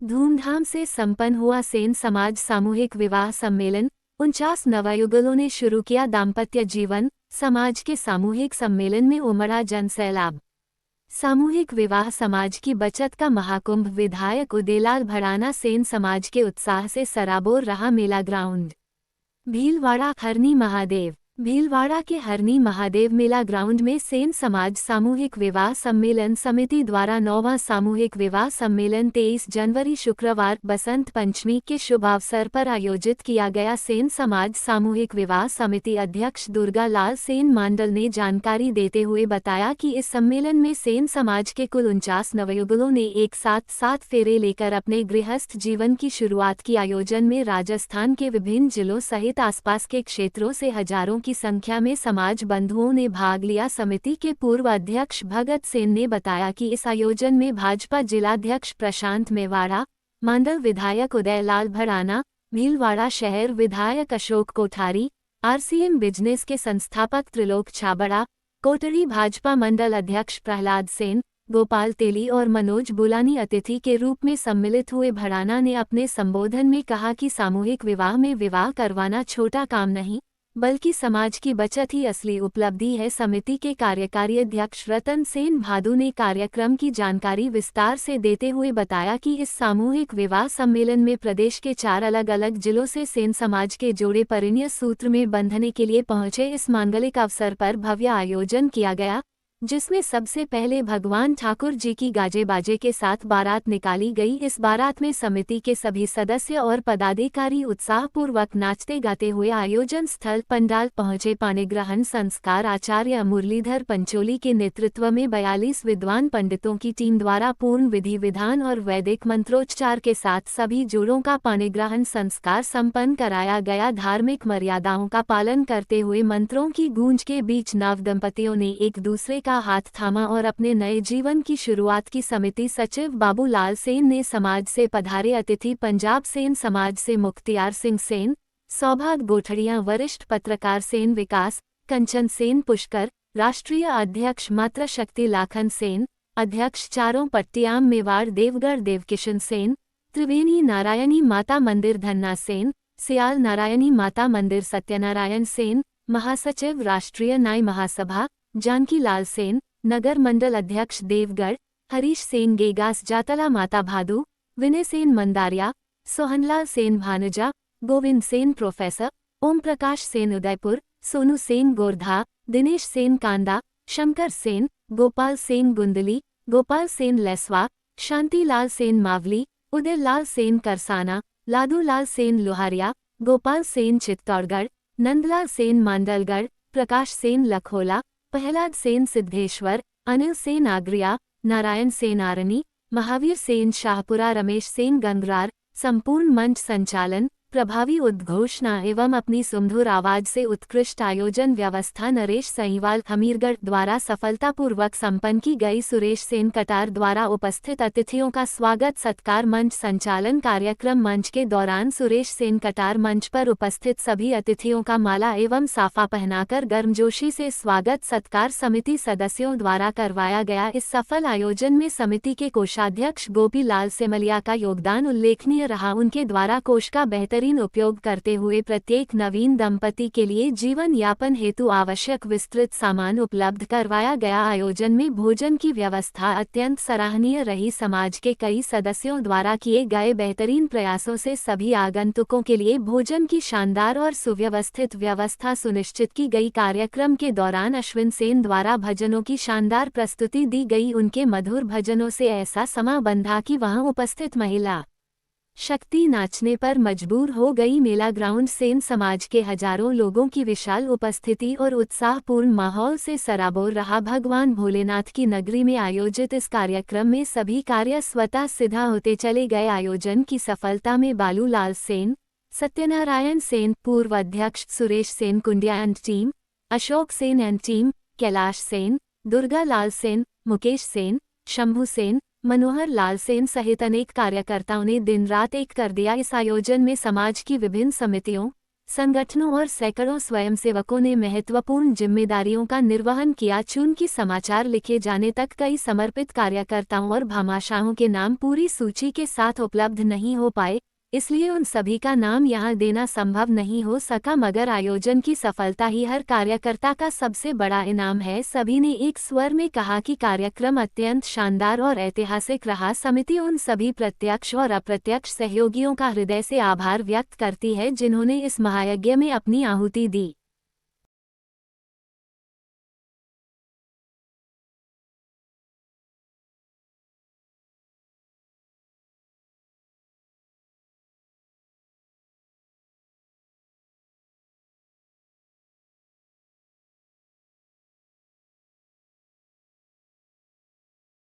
धूमधाम से संपन्न हुआ सेन समाज सामूहिक विवाह सम्मेलन। 49 नवयुगलों ने शुरू किया दाम्पत्य जीवन। समाज के सामूहिक सम्मेलन में उमड़ा जनसैलाब। सामूहिक विवाह समाज की बचत का महाकुंभ। विधायक उदयलाल भड़ाना। सेन समाज के उत्साह से सराबोर रहा मेला ग्राउंड। भीलवाड़ा हरनी महादेव। भीलवाड़ा के हरनी महादेव मेला ग्राउंड में सेन समाज सामूहिक विवाह सम्मेलन समिति द्वारा 9वां सामूहिक विवाह सम्मेलन 23 जनवरी शुक्रवार बसंत पंचमी के शुभ अवसर पर आयोजित किया गया। सेन समाज सामूहिक विवाह समिति अध्यक्ष दुर्गा लाल सेन मांडल ने जानकारी देते हुए बताया कि इस सम्मेलन में सेन समाज के कुल 49 नवयुगलों ने एक साथ 7 फेरे लेकर अपने गृहस्थ जीवन की शुरुआत की। आयोजन में राजस्थान के विभिन्न जिलों सहित आसपास के क्षेत्रों से हजारों की संख्या में समाज बंधुओं ने भाग लिया। समिति के पूर्व अध्यक्ष भगत सेन ने बताया कि इस आयोजन में भाजपा जिलाध्यक्ष प्रशांत मेवाड़ा, मांडल विधायक उदयलाल भड़ाना, भीलवाड़ा शहर विधायक अशोक कोठारी, आरसीएम बिजनेस के संस्थापक त्रिलोक छाबड़ा, कोटरी भाजपा मंडल अध्यक्ष प्रहलाद सेन, गोपाल तेली और मनोज बुलानी अतिथि के रूप में सम्मिलित हुए। भड़ाना ने अपने संबोधन में कहा कि सामूहिक विवाह में विवाह करवाना छोटा काम नहीं बल्कि समाज की बचत ही असली उपलब्धि है। समिति के कार्यकारी अध्यक्ष रतन सेन भादु ने कार्यक्रम की जानकारी विस्तार से देते हुए बताया कि इस सामूहिक विवाह सम्मेलन में प्रदेश के 4 अलग अलग जिलों से सेन समाज के जोड़े परिणय सूत्र में बंधने के लिए पहुंचे। इस मांगलिक अवसर पर भव्य आयोजन किया गया, जिसमें सबसे पहले भगवान ठाकुर जी की गाजे बाजे के साथ बारात निकाली गई। इस बारात में समिति के सभी सदस्य और पदाधिकारी उत्साहपूर्वक नाचते गाते हुए आयोजन स्थल पंडाल पहुंचे। पाणिग्रहण संस्कार आचार्य मुरलीधर पंचोली के नेतृत्व में 42 विद्वान पंडितों की टीम द्वारा पूर्ण विधि विधान और वैदिक मंत्रोच्चार के साथ सभी जोड़ों का पाणिग्रहण संस्कार संपन्न कराया गया। धार्मिक मर्यादाओं का पालन करते हुए मंत्रों की गूंज के बीच नवदंपतियों ने एक दूसरे का हाथ थामा और अपने नए जीवन की शुरुआत की। समिति सचिव बाबूलाल सेन ने समाज से पधारे अतिथि पंजाब सेन समाज से मुख्तियार सिंह सेन, सौभाग्य गोठड़िया, वरिष्ठ पत्रकार सेन विकास, कंचन सेन पुष्कर, राष्ट्रीय अध्यक्ष मातृ शक्ति लाखन सेन, अध्यक्ष चारों पट्टियाम मेवाड़ देवगढ़ देवकिशन सेन, त्रिवेणी नारायणी माता मंदिर धन्ना सेन, सियाल नारायणी माता मंदिर सत्यनारायण सेन, महासचिव राष्ट्रीय न्याय महासभा जानकी लाल सेन, नगर मंडल अध्यक्ष देवगढ़ हरीश सेन गेगास, जातला माता भादू, विनय सेन मंदारिया, सोहनलाल सेन भानुजा, गोविंद सेन प्रोफेसर, ओम प्रकाश सेन उदयपुर, सोनू सेन गोरधा, दिनेश सेन कांदा, शंकर सेन, गोपाल सेन गुंदली, गोपाल सेन लेसवा, शांतिलाल सेन मावली, उदयलाल सेन करसाना, लादूलाल सेन लोहारिया, गोपाल सेन चित्तौड़गढ़, नंदलाल सेन मांडलगढ़, प्रकाश सेन लखोला, प्रहलाद सेन सिद्धेश्वर, अनिल सेन आगरिया, नारायण सेन आरनी, महावीर सेन शाहपुरा, रमेश सेन गंगरार। संपूर्ण मंच संचालन प्रभावी उद्घोषणा एवं अपनी सुमधुर आवाज से उत्कृष्ट आयोजन व्यवस्था नरेश सहीवाल हमीरगढ़ द्वारा सफलतापूर्वक संपन्न की गई। सुरेश सेन कटार द्वारा उपस्थित अतिथियों का स्वागत सत्कार। मंच संचालन कार्यक्रम मंच के दौरान सुरेश सेन कटार मंच पर उपस्थित सभी अतिथियों का माला एवं साफा पहनाकर गर्मजोशी से स्वागत सत्कार समिति सदस्यों द्वारा करवाया गया। इस सफल आयोजन में समिति के कोषाध्यक्ष गोपी लाल सेमलिया का योगदान उल्लेखनीय रहा। उनके द्वारा कोष का बेहतरीन उपयोग करते हुए प्रत्येक नवीन दंपति के लिए जीवन यापन हेतु आवश्यक विस्तृत सामान उपलब्ध करवाया गया। आयोजन में भोजन की व्यवस्था अत्यंत सराहनीय रही। समाज के कई सदस्यों द्वारा किए गए बेहतरीन प्रयासों से सभी आगंतुकों के लिए भोजन की शानदार और सुव्यवस्थित व्यवस्था सुनिश्चित की गई। कार्यक्रम के दौरान अश्विन सेन द्वारा भजनों की शानदार प्रस्तुति दी गई। उनके मधुर भजनों से ऐसा समा बंधा कि वहां उपस्थित महिला शक्ति नाचने पर मजबूर हो गई। मेला ग्राउंड सेन समाज के हजारों लोगों की विशाल उपस्थिति और उत्साहपूर्ण माहौल से सराबोर रहा। भगवान भोलेनाथ की नगरी में आयोजित इस कार्यक्रम में सभी कार्य स्वतः सिद्ध होते चले गए। आयोजन की सफलता में बालूलाल सेन, सत्यनारायण सेन, पूर्व अध्यक्ष Suresh Sen Kundiya and team, Ashok Sen and team, Kailash Sen, Durga Lal Sen, Mukesh Sen, Shambhu Sen, Manohar Lal Sen सहित अनेक कार्यकर्ताओं ने दिन रात एक कर दिया। इस आयोजन में समाज की विभिन्न समितियों, संगठनों और सैकड़ों स्वयंसेवकों ने महत्वपूर्ण जिम्मेदारियों का निर्वहन किया। चूंकि समाचार लिखे जाने तक कई समर्पित कार्यकर्ताओं और भामाशाहों के नाम पूरी सूची के साथ उपलब्ध नहीं हो पाए, इसलिए उन सभी का नाम यहाँ देना संभव नहीं हो सका। मगर आयोजन की सफलता ही हर कार्यकर्ता का सबसे बड़ा इनाम है। सभी ने एक स्वर में कहा कि कार्यक्रम अत्यंत शानदार और ऐतिहासिक रहा। समिति उन सभी प्रत्यक्ष और अप्रत्यक्ष सहयोगियों का हृदय से आभार व्यक्त करती है जिन्होंने इस महायज्ञ में अपनी आहुति दी।